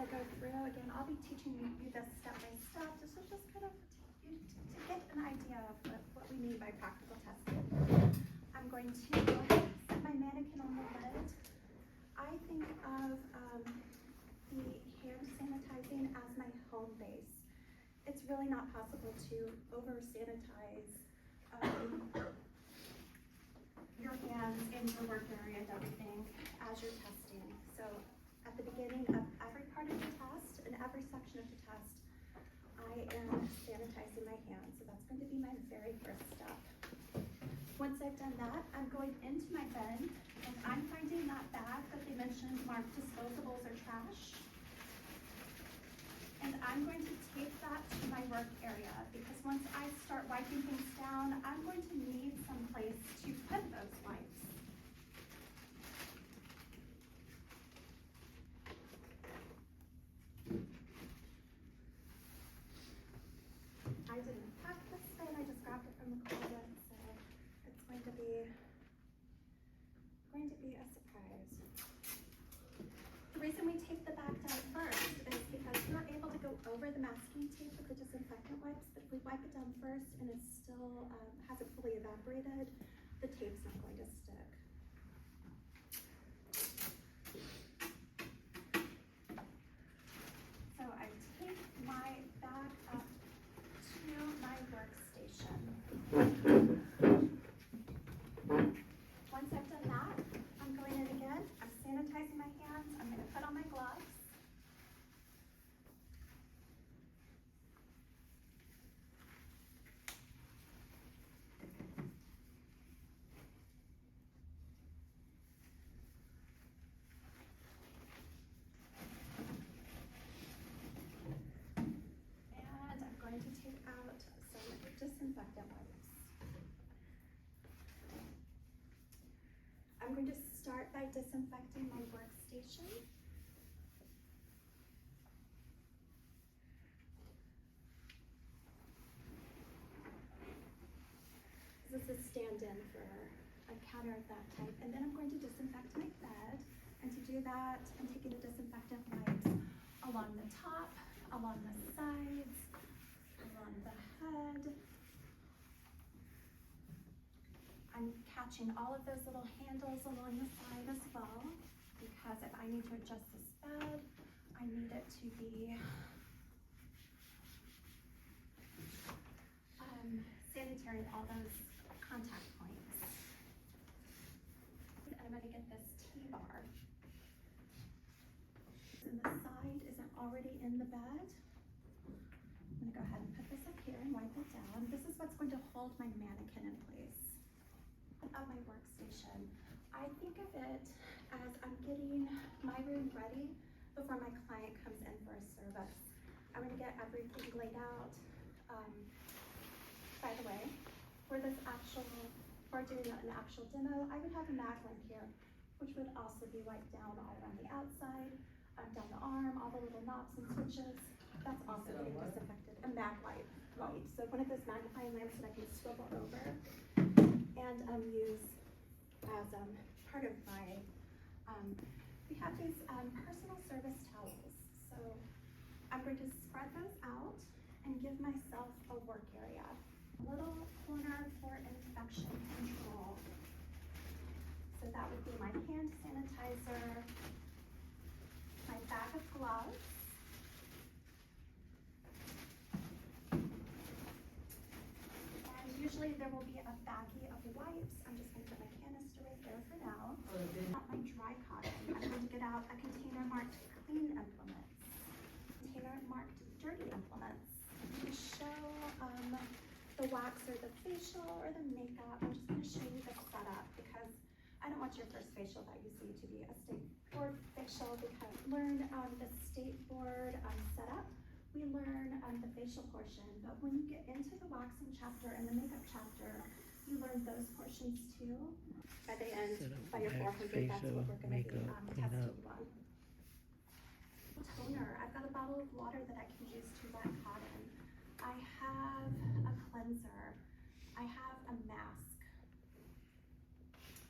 I go through, again, I'll be teaching you this step by step. This is just kind of to get an idea of what we mean by practical testing. I'm going to set my mannequin on the lid. I think of the hand sanitizing as my home base. It's really not possible to over-sanitize your hands in your work area and everything as you're testing. So at the beginning of every part of the test and every section of the test, I am sanitizing my hands. So that's going to be my very first step. Once I've done that, I'm going into my bin and I'm finding that bag that they mentioned marked disposables or trash. And I'm going to take that to my work area because once I start wiping things down, I'm going to need some place to put those wipes. I didn't pack this bin, I just grabbed it from the closet, so it's going to be a surprise. The reason we take the bag down first is because we're able to go over the masking tape with the disinfectant wipes, but if we wipe it down first and it still hasn't fully evaporated, the tape's not going to stick. So I take my bag up to my workstation. Once I've done that, I'm going in again, I'm sanitizing my hands, I'm going to put on my gloves. And I'm going to take out some disinfectant wipes. I'm going to start by disinfecting my workstation. This is a stand-in for a counter of that type. And then I'm going to disinfect my bed. And to do that, I'm taking the disinfectant wipes along the top, along the sides, along the head. I'm catching all of those little handles along the side as well, because if I need to adjust this bed, I need it to be sanitary in all those contact points. And I'm going to get this T-bar. And the side isn't already in the bed. I'm going to go ahead and put this up here and wipe it down. This is what's going to hold my mannequin in place. Of my workstation, I think of it as I'm getting my room ready before my client comes in for a service. I'm going to get everything laid out. By the way, for doing an actual demo, I would have a mag lamp here, which would also be wiped down all around the outside, down the arm, all the little knobs and switches. That's also being disinfected. A mag light. So one of those magnifying lamps that I can swivel over and use as part of my, we have these personal service towels. So I'm going to spread those out and give myself a work area. A little corner for infection control. So that would be my hand sanitizer, my bag of gloves, and usually there will be a baggie of wipes. I'm just going to put my canister right there for now. Not my dry cotton. I'm going to get out a container marked clean implements, container marked dirty implements. To show the wax or the facial or the makeup, I'm just going to show you the setup because I don't want your first facial that you see to be a state board facial, because learn the state board setup. We learn the facial portion, but when you get into the waxing chapter and the makeup chapter, you learn those portions too. By the end, by your 400, that's what we're going to be testing you on. Toner. I've got a bottle of water that I can use to wet cotton. I have a cleanser. I have a mask.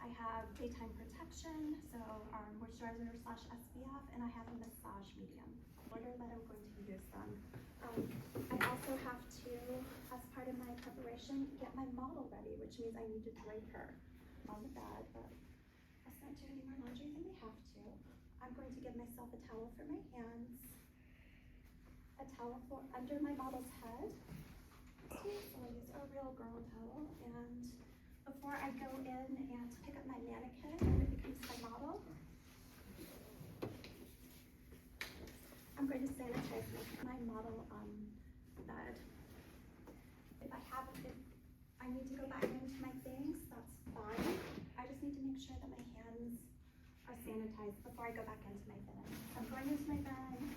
I have daytime protection, so our moisture moisturizer/SPF, and I have a massage medium. Order that I'm going to use them. I also have to, as part of my preparation, get my model ready, which means I need to drape her on the bed, but let's not do any more laundry than we have to. I'm going to give myself a towel for my hands, a towel for under my model's head. So I'll use a real girl towel, and before I go in and pick up my mannequin and it becomes my model, I'm going to sanitize my model bed. If I need to go back into my things, that's fine. I just need to make sure that my hands are sanitized before I go back into my bin. I'm going into my bin.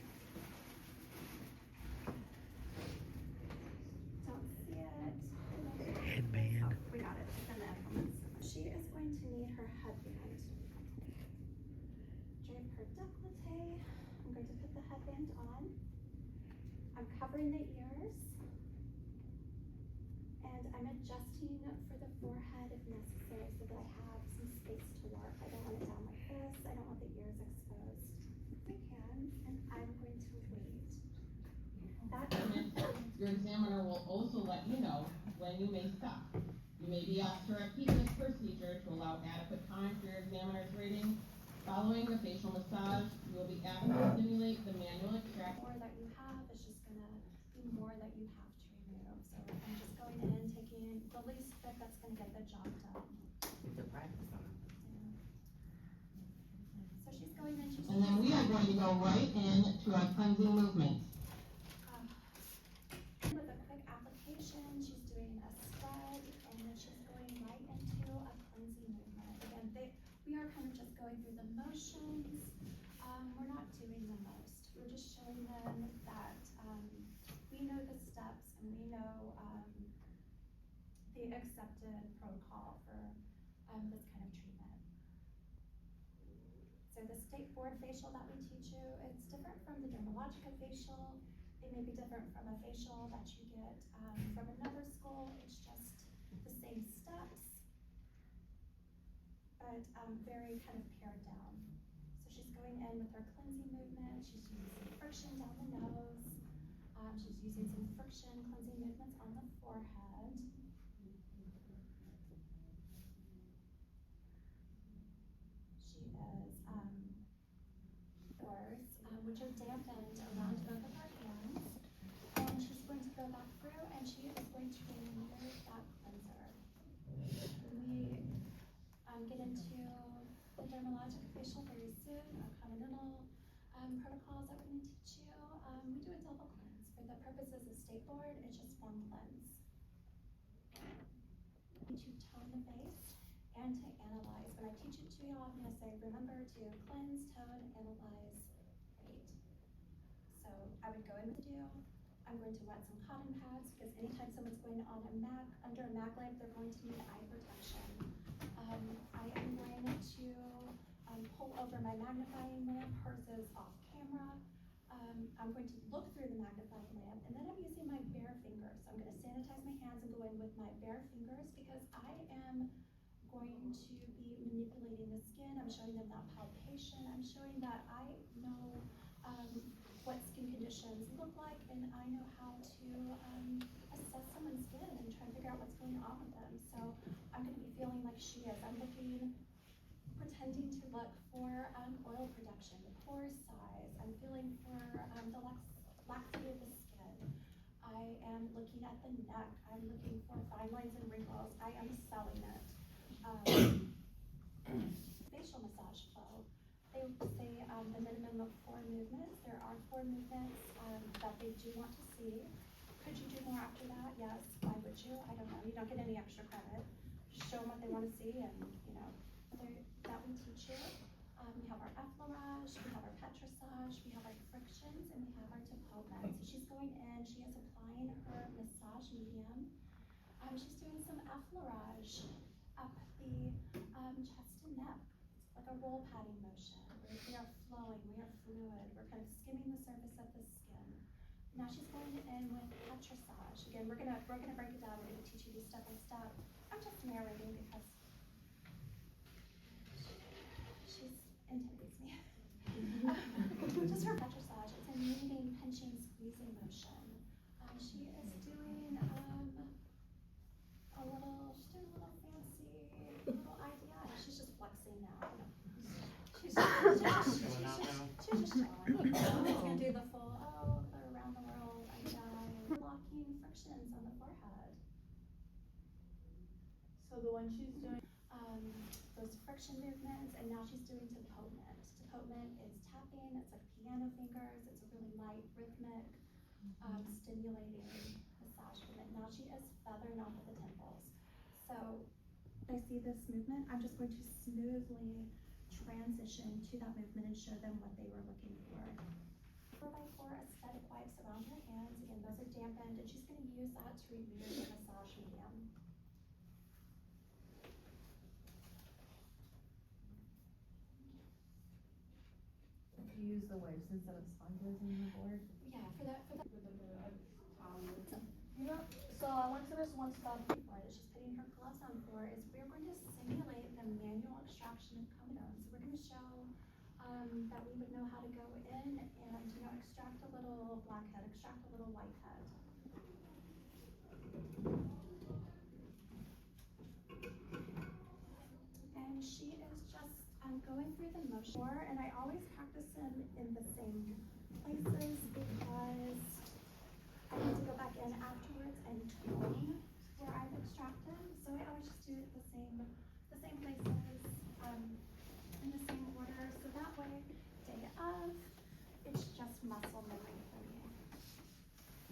Don't see it. Headband. Oh, we got it. It's in the implements. She is going to need her headband. Drape her décolleté. I'm going to put the headband on. I'm covering the ears. And I'm adjusting for the forehead if necessary so that I have some space to work. I don't want it down like this. I don't want the ears exposed. I can, and I'm going to wait. Your examiner will also let you know when you may stop. You may be asked to repeat this procedure to allow adequate time for your examiner's rating. Following the facial massage, you will be asked to simulate the manual extract. More that you have is just gonna be more that you have to remove. So I'm just going in, taking the least bit that's gonna get the job done. The practice on. Yeah. So she's going in, she's And then we are going to go right into our cleansing movements. with a quick application, she's doing a scrub, and then she's going right into a cleansing movement. Again, we are kind of just going through the motions. We're not doing the most. We're just showing them that we know the steps and we know the accepted protocol for this kind of treatment. So the state board facial that we teach you, it's different from the Dermalogica facial. It may be different from a facial that you get from another school. It's just the same steps, but very kind of pared down. So she's going in with her cleansing movement. She's using some friction down the nose. She's using some friction cleansing movements on the forehead. She is pores, which are dampened around both of her hands. And she's going to go back through and she is going to remove that cleanser. When we get into the Dermalogica facial very soon, our continental protocols that we're going to teach you, we do a double cleanse. For the purposes of state board, it's just one cleanse. To tone the face and to analyze. When I teach it to you, I'm going to say, remember to cleanse, tone, analyze, rate. So I would go in with the dew. I'm going to wet some cotton pads because anytime someone's going on under a mag lamp, they're going to need eye protection. I am going to pull over my magnifying lamp. Hers is off camera. I'm going to look through the magnifying lamp, and then I'm using my bare fingers. So I'm going to sanitize my hands and go in with my bare fingers because I am going to be manipulating the skin. I'm showing them that palpation. I'm showing that I know what skin conditions look like, and I know how to assess someone's skin and try and figure out what's going on with them. So I'm going to be feeling like she is. I'm pretending to look for oil production, the pore size. I'm feeling for the laxity of the skin. I am looking at the neck. I'm looking for fine lines and wrinkles. I am selling it. Facial massage flow. They say the minimum of 4 movements. There are 4 movements that they do want to see. Could you do more after that? Yes. Why would you? I don't know. You don't get any extra credit. Just show them what they want to see, and that we teach you. We have our effleurage, we have our petrissage, we have our frictions, and we have our tapotement. So she's going in, she is applying her massage medium. She's doing some effleurage up the chest and neck. It's like a roll patting motion. We are flowing, we are fluid, we're kind of skimming the surface of the skin. Now she's going in with petrissage. Again, we're gonna break it down. We're gonna teach you these step by step. I'm just narrating because she's intimidates me. using motion. She is doing, she's doing a little fancy little idea. She's just flexing now. She's just showing. She's gonna do the full, around the world, and blocking frictions on the forehead. So the one she's doing, Those friction movements, and now she's doing tapotement. Tapotement is tapping, it's like piano fingers, it's a really light, rhythmic, stimulating massage movement. Now she is feathering off of the temples. So, I see this movement, I'm just going to smoothly transition to that movement and show them what they were looking for. 4x4 aesthetic wipes around her hands, again, those are dampened, and she's gonna use that to remove the massage medium. you use the wipes instead of sponges in the board? Yeah, for that. You know, so I went to this one spot. What she's putting her gloves on for is we're going to simulate the manual extraction of comedones. So we're going to show that we would know how to go in and, extract a little blackhead, extract a little whitehead. And she is just going through the motion. And I always practice them in the same places because I need to go back in afterwards and tone where I've extracted. So I always just do it the same places, in the same order. So that way, day of, it's just muscle memory for me.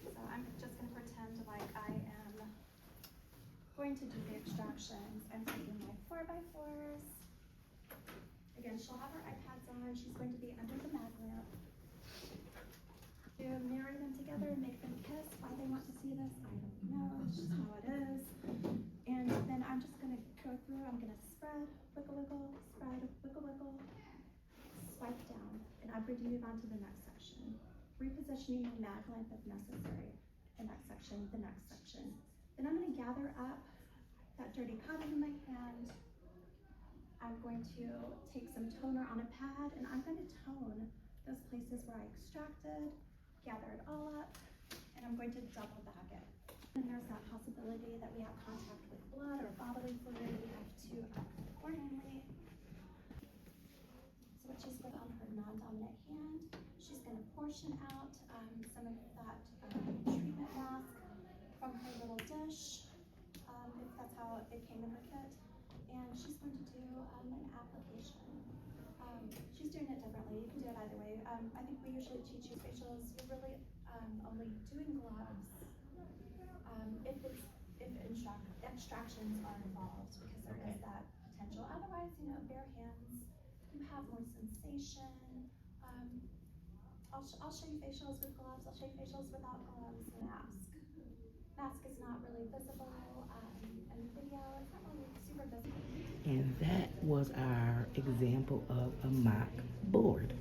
So I'm just gonna pretend like I am going to do the extractions. I'm taking my 4x4s. Again, she'll have her iPads on. She's going to be under the mag lamp. To marry them together and make them kiss. Why they want to see this, I don't know. It's just how it is. And then I'm just gonna go through. I'm gonna spread, wiggle, wiggle, spread, wiggle, wiggle, swipe down, and I'm going to move on to the next section. Repositioning the mag lamp if necessary. The next section, the next section. Then I'm gonna gather up that dirty cotton in my hand. I'm going to take some toner on a pad, and I'm going to tone those places where I extracted, gather it all up, and I'm going to double bag it. And there's that possibility that we have contact with blood or bodily fluid. We have to act accordingly. So what she's put on her non-dominant hand, she's going to portion out some of that treatment mask from her little dish, if that's how it came in her kit. And she's going to do an application. She's doing it differently. You can do it either way. I think we usually teach you facials. You're really only doing gloves if extractions are involved, because there is that potential. Otherwise, bare hands, you have more sensation. I'll show you facials with gloves. I'll show you facials without gloves. Mask. Mask is not really visible in the video. It's not really super visible. And that was our example of a mock board.